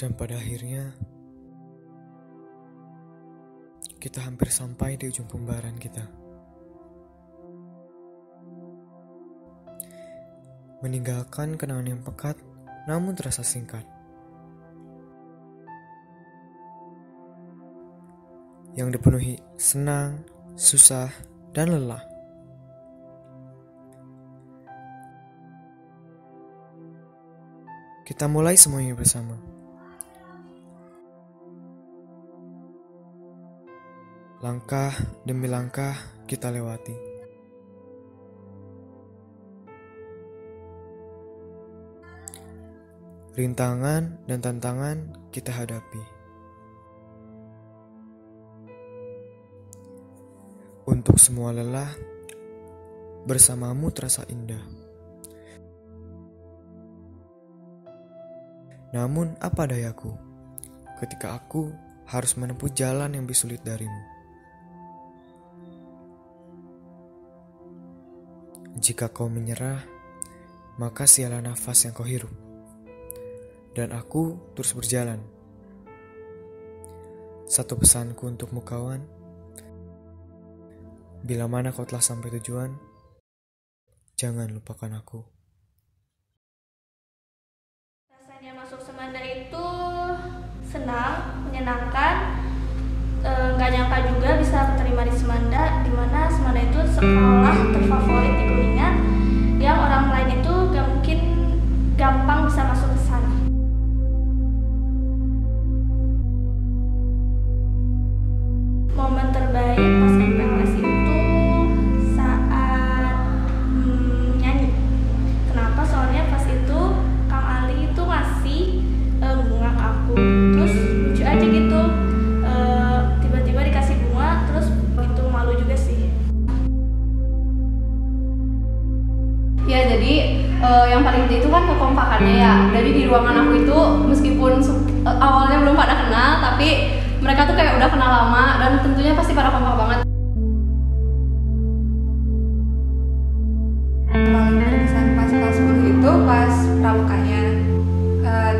Dan pada akhirnya, kita hampir sampai di ujung pembaharan kita. Meninggalkan kenangan yang pekat, namun terasa singkat. Yang dipenuhi senang, susah, dan lelah. Kita mulai semuanya bersama. Langkah demi langkah kita lewati. Rintangan dan tantangan kita hadapi. Untuk semua lelah, bersamamu terasa indah. Namun apa dayaku ketika aku harus menempuh jalan yang lebih sulit darimu. Jika kau menyerah, maka sialah nafas yang kau hirup. Dan aku terus berjalan. Satu pesanku untukmu kawan, bila mana kau telah sampai tujuan, jangan lupakan aku. Rasanya masuk Semanda itu senang, menyenangkan. Gak nyangka juga bisa keterima di Semanda, dimana Semanda itu sekolah terfavorit di Kuningan, yang orang lain itu gak mungkin gampang bisa masuk ke sana. Momen terbaik pas MPLS itu saat nyanyi. Kenapa? Soalnya pas itu Kang Ali itu ngasih bunga ke aku, terus lucu aja gitu. Tiba-tiba dikasih bunga, terus itu malu juga sih. Ya jadi yang paling penting itu kan kekompakannya ya. Jadi di ruangan aku itu meskipun awalnya belum pada kenal, tapi mereka tuh kayak udah kenal lama dan tentunya pasti pada kompak banget. Paling berkesan pas kelas 10 itu pas pramukanya,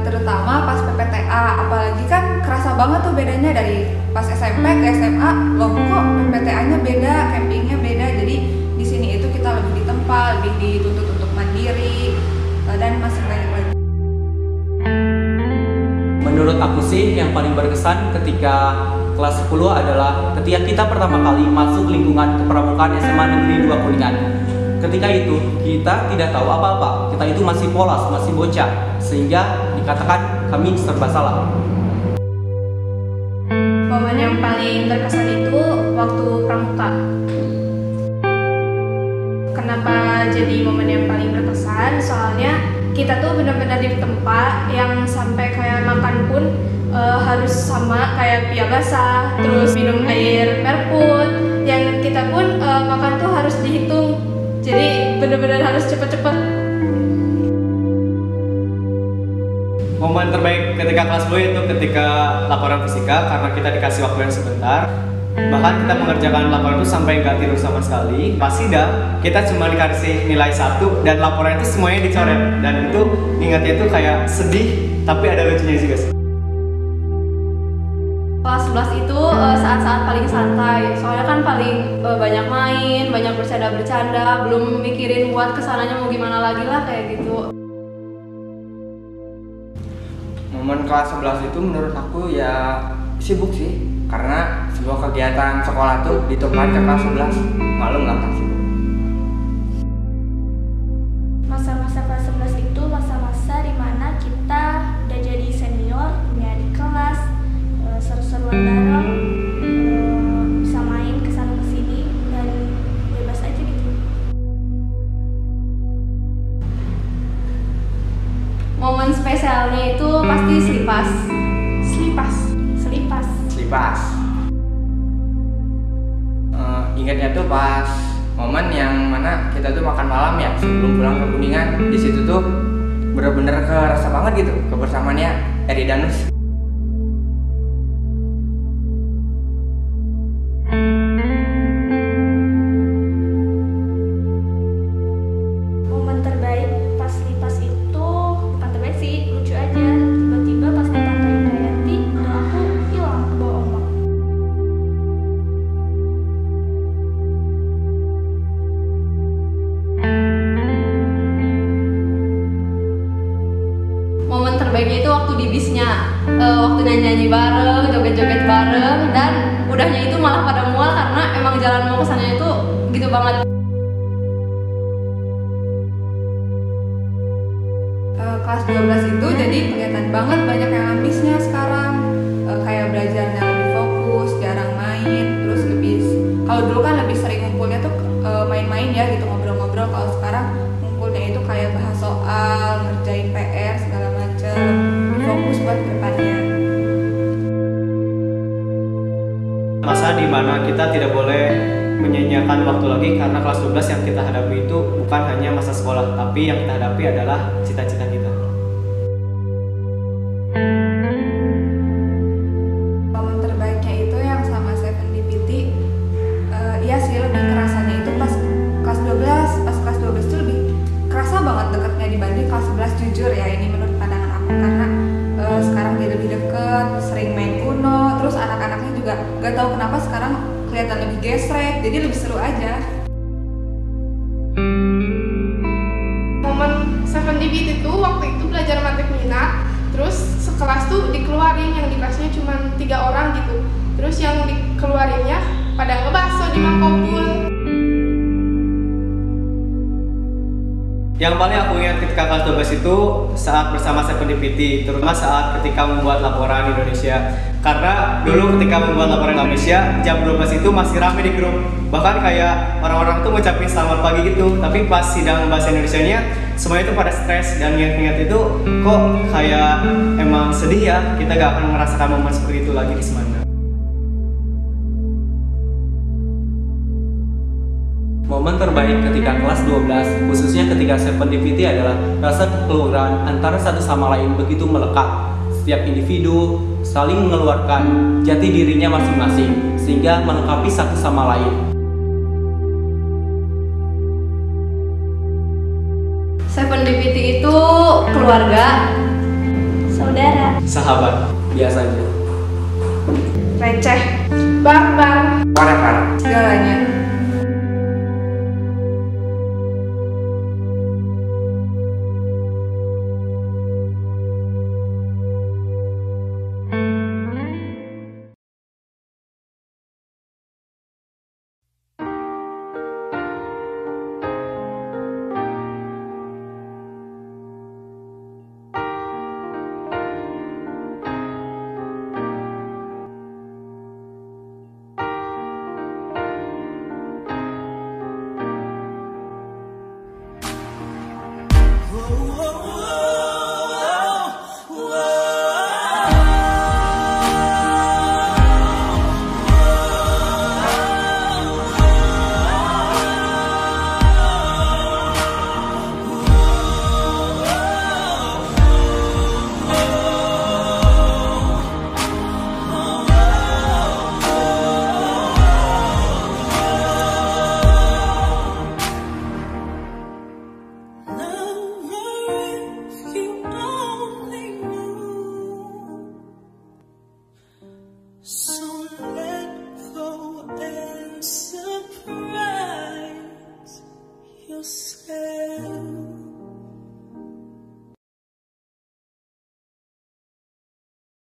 terutama pas PPTA, apalagi kan kerasa banget tuh bedanya dari pas SMP ke SMA. Loh kok PPTA-nya beda, campingnya beda, jadi di sini itu kita lebih ditempa, lebih dituntut untuk mandiri, dan masih banyak lagi. Menurut aku sih yang paling berkesan ketika kelas 10 adalah ketika kita pertama kali masuk lingkungan kepramukaan SMA Negeri 2 Kuningan. Ketika itu kita tidak tahu apa-apa, kita itu masih polos, masih bocah, sehingga dikatakan kami serba salah. Momen yang paling berkesan itu waktu pramuka. Kenapa jadi momen yang paling berkesan? Soalnya kita tuh benar-benar di tempat yang sampai kayak makan pun harus sama kayak pia basah, terus minum air merput. Yang kita pun makan tuh harus dihitung, jadi benar-benar harus cepet-cepet. Momen terbaik ketika kelas 10 itu ketika laporan fisika, karena kita dikasih waktu yang sebentar. Bahkan kita mengerjakan laporan itu sampai nggak tidur sama sekali. Pas sidang, kita cuma dikasih nilai 1 dan laporan itu semuanya dicoret. Dan itu ingatnya itu kayak sedih, tapi ada lucunya juga sih. Kelas 11 itu saat-saat paling santai, soalnya kan paling banyak main, banyak bercanda-bercanda, belum mikirin buat kesananya mau gimana lagi lah kayak gitu. Momen kelas 11 itu menurut aku ya sibuk sih, karena sebuah kegiatan sekolah tuh ditumpahkan ke kelas 11, malu nggak kan sibuk. Masa-masa kelas 11 itu masa-masa dimana kita udah jadi senior, punya adik kelas, seru-seruan bareng, bisa main kesana kesini dan bebas aja gitu. Momen spesialnya itu pasti selipas. Ingatnya tuh pas momen yang mana kita tuh makan malam ya sebelum pulang ke Kuningan. Di situ tuh bener-bener kerasa banget gitu kebersamaannya Eri Danus. Momen terbaik pas lipas itu bukan terbaik sih, lucu aja. Tiba-tiba pas di pantai Momen terbaiknya itu waktu di bisnya, waktu nyanyi bareng, joget-joget bareng, dan udahnya itu malah pada mual karena emang jalan mau kesannya itu gitu banget. Kelas 12 itu jadi kelihatan banget banyak yang ambisnya sekarang, kayak belajarnya lebih fokus, jarang main, terus lebih, kalau dulu kan lebih sering ngumpulnya tuh main-main ya gitu, ngobrol-ngobrol. Kalau sekarang ngumpulnya itu kayak bahas soal, ngerjain PR segala macem, fokus buat kedepannya. Masa di mana kita tidak boleh menyia-nyiakan waktu lagi, karena kelas 12 yang kita hadapi itu bukan hanya masa sekolah, tapi yang kita hadapi adalah cita-cita kita. Momen terbaiknya itu yang sama Seven DPT, iya sih lebih kerasanya itu pas kelas 12. Pas kelas 12 itu lebih kerasa banget deketnya dibanding kelas 11, jujur ya, ini menurut pandangan aku, karena sekarang dia lebih deket, sering main kuno, terus anak-anaknya juga gak tahu kenapa sekarang kelihatan lebih gesrek, jadi lebih seru aja. Momen 7DBT itu waktu itu belajar matek minat, terus sekelas tuh dikeluarin, yang di kelasnya cuma 3 orang gitu, terus yang dikeluarinnya pada ngebaso di mangkokul. Yang paling aku ingat ketika kelas 12 itu saat bersama 7DPT, terutama saat ketika membuat laporan Indonesia. Karena dulu ketika membuat laporan Indonesia, jam 12 itu masih rame di grup. Bahkan kayak orang-orang tuh ngucapin selamat pagi gitu. Tapi pas sidang bahasa Indonesianya, semuanya itu pada stres. Dan ingat-ingat itu kok kayak emang sedih ya, kita gak akan merasakan momen seperti itu lagi di Semanda. Momen terbaik ketika kelas 12, khususnya ketika 7DPT adalah rasa kekeluargaan antara satu sama lain begitu melekat. Setiap individu saling mengeluarkan jati dirinya masing-masing, sehingga melengkapi satu sama lain. 7DPT itu keluarga, saudara, Sahabat, biasanya. Receh, barbar, Whatever. Segalanya.